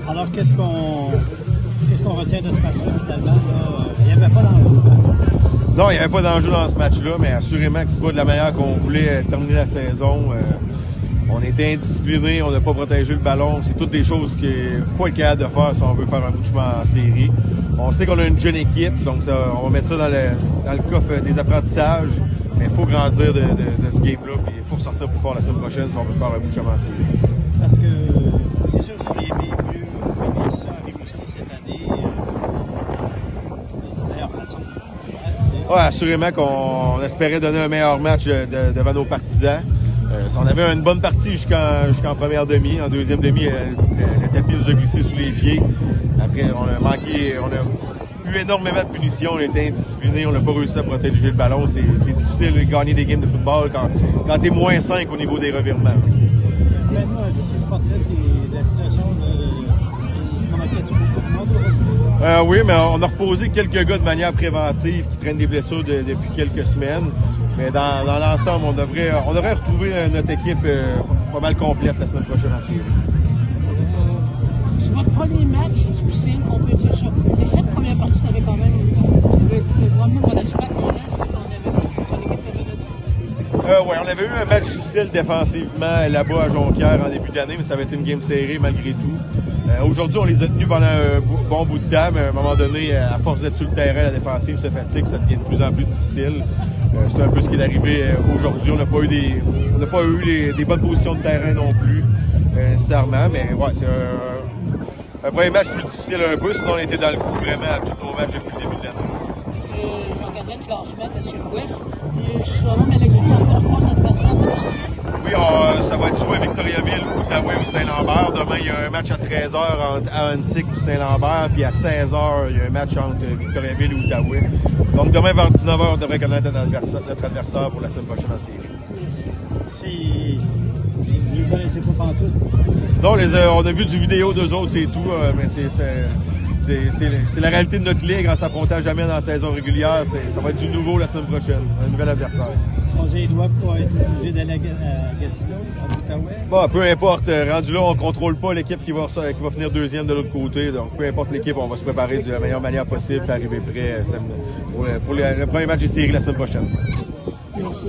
Alors, qu'est-ce qu'on retient de ce match-là, finalement? Là? Il n'y avait pas d'enjeu. Non, il n'y avait pas d'enjeu dans ce match-là, mais assurément que c'est pas de la manière qu'on voulait terminer la saison. On était indisciplinés, on n'a pas protégé le ballon. C'est toutes des choses qu'il faut être capable de faire si on veut faire un bout de chemin en série. On sait qu'on a une jeune équipe, donc ça, on va mettre ça dans le coffre des apprentissages. Mais il faut grandir de ce game-là, puis il faut ressortir plus fort la semaine prochaine si on veut faire un bout de chemin en série. Parce que c'est sûr que vous auriez aimé mieux finir ça à Rimouski cette année. De meilleure façon. Oui, assurément qu'on espérait donner un meilleur match devant nos partisans. On avait une bonne partie jusqu'en première demi. En deuxième demi, le tapis nous a glissé sous les pieds. Après, on a eu énormément de punitions. On était indisciplinés. On n'a pas réussi à protéger le ballon. C'est difficile de gagner des games de football quand tu es moins 5 au niveau des revirements. Faites-nous un petit portrait de la situation qu'on a peut-être beaucoup de monde aujourd'hui. Oui, mais on a reposé quelques gars de manière préventive qui traînent des blessures depuis quelques semaines. Mais dans l'ensemble, on devrait retrouver notre équipe pas mal complète la semaine prochaine en série. C'est votre premier match difficile qu'on peut dire sur les 7 premières parties, ça avait quand même vraiment dans la super confiance qu'on avait dans l'équipe de Jonathan. Oui, on avait eu un match difficile défensivement là-bas à Jonquière en début d'année, mais ça avait été une game serrée malgré tout. Aujourd'hui, on les a tenus pendant un bon bout de temps, mais à un moment donné, à force d'être sur le terrain, la défensive se fatigue, ça devient de plus en plus difficile. C'est un peu ce qui est arrivé aujourd'hui. On n'a pas eu des bonnes positions de terrain non plus, nécessairement, mais ouais, c'est un premier match plus difficile un peu, sinon on était dans le coup vraiment à tous nos matchs depuis le début de l'année. Je regardais le classement de Sud-Ouest et je suis vraiment électu en 3 adversaires potentiels. Oui, ça va être soit Victoriaville, Outaouais ou Saint-Lambert. Demain, il y a un match à 13h entre Ahuntsic et Saint-Lambert, puis à 16h, il y a un match entre Victoriaville et Outaouais. Donc demain, vers 19h, on devrait connaître notre adversaire pour la semaine prochaine en série. Vous ne connaissez pas pantoute? Non, on a vu du vidéo d'eux autres, c'est tout, mais c'est la réalité de notre ligue en s'affrontant jamais dans la saison régulière. Ça va être du nouveau la semaine prochaine, un nouvel adversaire. On ne doit pas être obligé d'aller à Gatineau, à Outaouais? Bon, peu importe. Rendu là, on ne contrôle pas l'équipe qui va finir deuxième de l'autre côté. Donc, peu importe l'équipe, on va se préparer de la meilleure manière possible pour arriver prêt pour le premier match des séries la semaine prochaine. Merci.